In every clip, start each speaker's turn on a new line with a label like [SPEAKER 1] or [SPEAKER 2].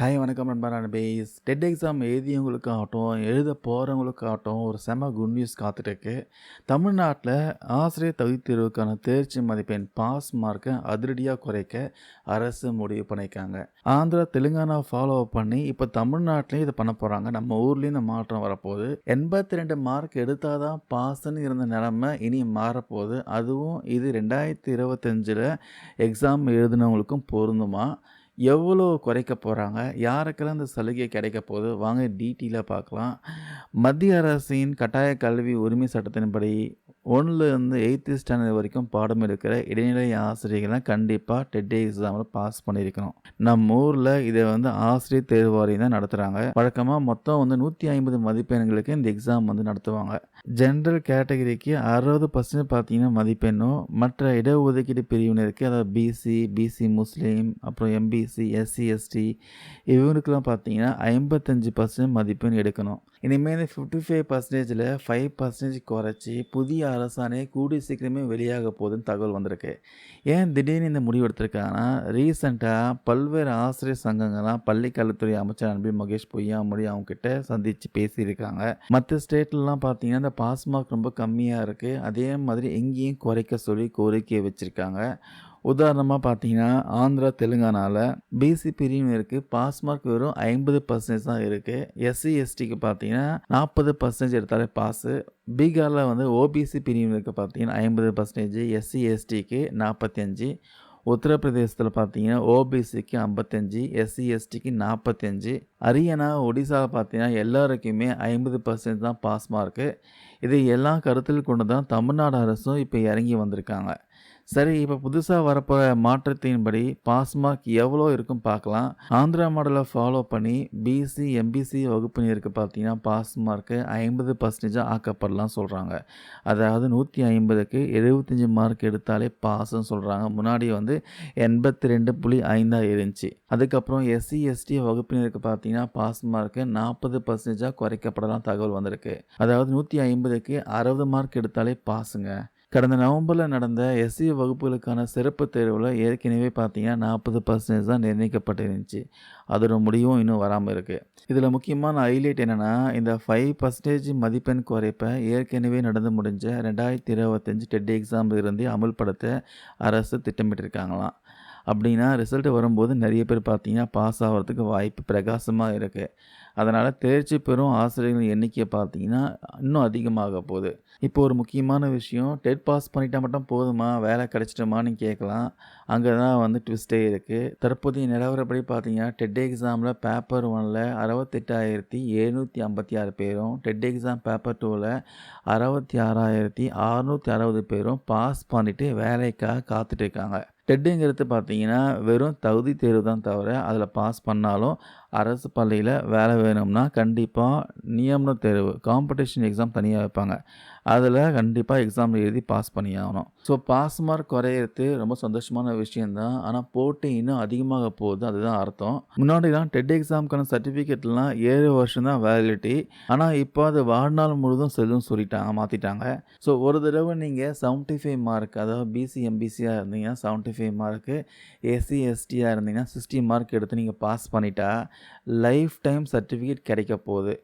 [SPEAKER 1] Hi வணக்கம் நண்பா நண்பேஸ். TET exam எழுதியவங்களுக்காகட்டும், எழுத போகிறவங்களுக்காகட்டும் ஒரு செம குட் நியூஸ் காத்துட்ருக்கு. தமிழ்நாட்டில் ஆசிரியர் தகுதித் தேர்வுக்கான தேர்ச்சி மதிப்பெண் பாஸ் மார்க்கை அதிரடியாக குறைக்க அரசு முடிவு பண்ணியிருக்காங்க. ஆந்திரா, தெலுங்கானா ஃபாலோ பண்ணி இப்போ தமிழ்நாட்டிலையும் இதை பண்ண போகிறாங்க. நம்ம ஊர்லேயும் இந்த மாற்றம் வரப்போகுது. 82 மார்க் எடுத்தால் தான் பாஸ்ன்னு இருந்த நிலமை இனி மாறப்போகுது. அதுவும் இது 2025 எக்ஸாம் எழுதினவங்களுக்கும் பொருந்துமா? எவ்வளோ குறைக்க போகிறாங்க? யாருக்கெல்லாம் இந்த சலுகை கிடைக்க போகுது? வாங்க டீட்டெயிலாக பார்க்கலாம். மத்திய அரசின் கட்டாய கல்வி உரிமை சட்டத்தின்படி 1லேருந்து 8th ஸ்டாண்டர்ட் வரைக்கும் பாடம் எடுக்கிற இடைநிலை ஆசிரியர்கள்லாம் கண்டிப்பாக டெட் எக்ஸாமில் பாஸ் பண்ணியிருக்கணும். நம்ம ஊரில் இதை ஆசிரியர் தேர்வு வாரியம் தான் நடத்துகிறாங்க. வழக்கமாக மொத்தம் 150 மதிப்பெண்களுக்கு இந்த எக்ஸாம் நடத்துவாங்க. ஜென்ரல் கேட்டகரிக்கு 60% பார்த்தீங்கன்னா மதிப்பெண்ணும், மற்ற இடஒதுக்கீடு பிரிவினருக்கு அதாவது பிசி முஸ்லீம், அப்புறம் எம்பிசி, எஸ்சி, எஸ்டி இவங்களுக்கெல்லாம் பார்த்தீங்கன்னா 55% மதிப்பெண் எடுக்கணும். இனிமேல் 55%ல் 5% குறைச்சி புதிய அரசாணை கூடிய சீக்கிரமே வெளியாக போகுதுன்னு தகவல் வந்திருக்கு. ஏன் திடீர்னு இந்த முடிவு எடுத்திருக்காங்கன்னா, ரீசெண்டாக பல்வேறு ஆசிரியர் சங்கங்கள்லாம் பள்ளிக்கல்வித்துறை அமைச்சர் அன்பில் மகேஷ் பொய்யாமொழி அவங்ககிட்ட சந்தித்து பேசியிருக்காங்க. மற்ற ஸ்டேட்லலாம் பார்த்தீங்கன்னா இந்த பாஸ் மார்க் ரொம்ப கம்மியாக இருக்குது, அதே மாதிரி எங்கேயும் குறைக்க சொல்லி கோரிக்கையை வச்சுருக்காங்க. உதாரணமாக பார்த்தீங்கன்னா ஆந்திரா, தெலுங்கானாவில் பிசி பிரிவினருக்கு பாஸ் மார்க் வெறும் 50% தான் இருக்குது. எஸ்சி, எஸ்டிக்கு பார்த்தீங்கன்னா 40% எடுத்தாலே பாஸு. பீகாரில் ஓபிசி பிரிவினருக்கு பார்த்தீங்கன்னா 50%, எஸ்சி, எஸ்டிக்கு 45. உத்தரப்பிரதேசத்தில் பார்த்தீங்கன்னா ஓபிசிக்கு 55, எஸ்சி, எஸ்டிக்கு 45. ஹரியானா, ஒடிசாவில் பார்த்தீங்கன்னா எல்லாருக்குமே 50% தான் பாஸ் மார்க்கு. இது எல்லாம் கருத்தில் கொண்டு தான் தமிழ்நாடு அரசும் இப்போ இறங்கி வந்திருக்காங்க. சரி, இப்போ புதுசாக வரப்போகிற மாற்றத்தின்படி பாஸ் மார்க் எவ்வளோ இருக்கும் பார்க்கலாம். ஆந்திரா மாடலை ஃபாலோ பண்ணி பிசி, எம்பிசி வகுப்பினருக்கு பார்த்தீங்கன்னா பாஸ் மார்க்கு 50% ஆக்கப்படலாம் சொல்கிறாங்க. அதாவது 150க்கு 75 மார்க் எடுத்தாலே பாஸ்ன்னு சொல்கிறாங்க. முன்னாடி 82.5 இருந்துச்சு. அதுக்கப்புறம் எஸ்சி, எஸ்டி வகுப்பினருக்கு பார்த்தீங்கன்னா பாஸ் மார்க்கு 40% குறைக்கப்படலாம் தகவல் வந்திருக்கு. அதாவது 150க்கு 60 மார்க் எடுத்தாலே பாஸுங்க. கடந்த நவம்பரில் நடந்த எஸ்சி வகுப்புகளுக்கான சிறப்பு தேர்வில் ஏற்கனவே பார்த்தீங்கன்னா 40% தான் நிர்ணயிக்கப்பட்டிருந்துச்சு. அதோட முடிவும் இன்னும் வராமல் இருக்குது. இதில் முக்கியமான ஹைலைட் என்னென்னா, இந்த 5% மதிப்பெண் குறைப்பை ஏற்கனவே நடந்து முடிஞ்ச 2025 டெட் எக்ஸாம் இருந்தே அமல்படுத்த அரசு திட்டமிட்டிருக்காங்களாம். அப்படின்னா ரிசல்ட் வரும்போது நிறைய பேர் பார்த்தீங்கன்னா பாஸ் ஆகிறதுக்கு வாய்ப்பு பிரகாசமாக இருக்குது. அதனால் தேர்ச்சி பெறும் ஆசிரியர்கள் எண்ணிக்கை பார்த்தீங்கன்னா இன்னும் அதிகமாக போகுது. இப்போ ஒரு முக்கியமான விஷயம், டெட் பாஸ் பண்ணிட்டா மட்டும் போதுமா, வேலை கிடைச்சிட்டோமான்னு கேட்கலாம். அங்கே தான் ட்விஸ்ட்டே இருக்குது. தற்போதைய நிலவரப்படி பார்த்தீங்கன்னா டெட் எக்ஸாமில் பேப்பர் 1ல் 68,756 பேரும், டெட் எக்ஸாம் பேப்பர் 2ல் 66,660 பேரும் பாஸ் பண்ணிவிட்டு வேலைக்காக காத்துட்டு இருக்காங்க. டெட்டுங்கிறது பார்த்தீங்கன்னா வெறும் தகுதி தேர்வு தான் தவிர, அதில் பாஸ் பண்ணாலும் அரசு பள்ளியில் வேலை வேணும்னா கண்டிப்பாக நியமன தேர்வு காம்படிஷன் எக்ஸாம் தனியாக வைப்பாங்க. அதில் கண்டிப்பாக எக்ஸாம் எழுதி பாஸ் பண்ணி ஆகணும். ஸோ பாஸ் மார்க் குறையிறது ரொம்ப சந்தோஷமான விஷயந்தான். ஆனால் போட்டி இன்னும் அதிகமாக போகுது, அதுதான் அர்த்தம். முன்னாடிலாம் டெட் எக்ஸாமுக்கான சர்டிஃபிகேட்லாம் 7 வருஷம் தான் வேலிடிட்டி. ஆனால் இப்போ அது வாழ்நாள் முழுதும் செல்லும் சொல்லிட்டாங்க, மாற்றிட்டாங்க. ஸோ ஒரு தடவை நீங்கள் 75 மார்க், அதாவது பிசி, எம்பிசியாக இருந்தீங்கன்னா 75 மார்க்கு, எஸ்சி, எஸ்டியாக இருந்தீங்கன்னா 60 மார்க் எடுத்து நீங்கள் பாஸ் பண்ணிட்டா லைஃப் டைம் சர்டிஃபிகேட் கிடைக்க போகுது.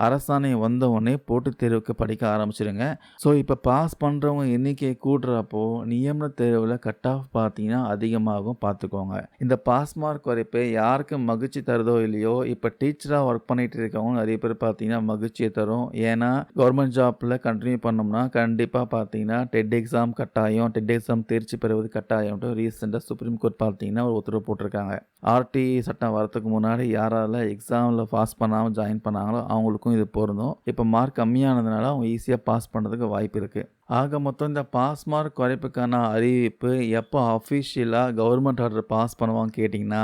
[SPEAKER 1] அரசாணை வந்த உடனே போட்டித் தேர்வுக்கு படிக்க ஆரம்பிச்சிடுங்க. ஸோ இப்போ பாஸ் பண்ணுறவங்க எண்ணிக்கை கூடுறப்போ நியமன தேர்வில் கட் ஆஃப் பார்த்தீங்கன்னா அதிகமாகும், பார்த்துக்கோங்க. இந்த பாஸ் மார்க் குறைப்பு யாருக்கு மகிழ்ச்சி தருதோ இல்லையோ, இப்போ டீச்சராக ஒர்க் பண்ணிகிட்டு இருக்கவங்க நிறைய பேர் பார்த்தீங்கன்னா மகிழ்ச்சியை தரும். ஏன்னா கவர்மெண்ட் ஜாப்பில் கண்டினியூ பண்ணோம்னா கண்டிப்பாக பார்த்தீங்கன்னா டெட் எக்ஸாம் கட்டாயம், டெட் எக்ஸாம் தேர்ச்சி பெறுவது கட்டாயம்ட்டு ரீசெண்டாக சுப்ரீம் கோர்ட் பார்த்தீங்கன்னா ஒரு உத்தரவு போட்டிருக்காங்க. ஆர்டி சட்டம் வரத்துக்கு முன்னாடி யாரால எக்ஸாமில் பாஸ் பண்ணாமல் ஜாயின் பண்ணாங்களோ அவங்களுக்கும் இது பொருந்தும். இப்போ மார்க் கம்மியானதுனால அவங்க ஈஸியாக பாஸ் பண்ணுறதுக்கு வாய்ப்பு இருக்குது. ஆக மொத்தம் இந்த பாஸ் மார்க் குறைப்புக்கான அறிவிப்பு எப்போ அஃபிஷியலாக கவர்மெண்ட் ஆர்டர் பாஸ் பண்ணுவாங்க கேட்டிங்கன்னா,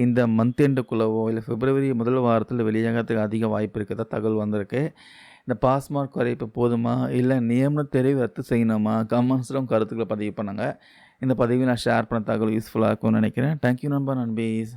[SPEAKER 1] இந்த மந்த் எண்டுக்குள்ளவோ இல்லை பிப்ரவரி முதல் வாரத்தில் வெளியாகிறதுக்கு அதிக வாய்ப்பு இருக்கிறதா தகவல் வந்திருக்கு. இந்த பாஸ் மார்க் குறைப்பு போதுமா, இல்லை நியமன தேர்வை ரத்து செய்யணுமா? கமெண்ட்ஸில் கருத்துக்களை பதிவு பண்ணுங்கள். இந்த பதிவை நான் ஷேர் பண்ண தகவல் யூஸ்ஃபுல்லாக இருக்கும்னு நினைக்கிறேன். தேங்க்யூ நண்பா, நண்பீஸ்.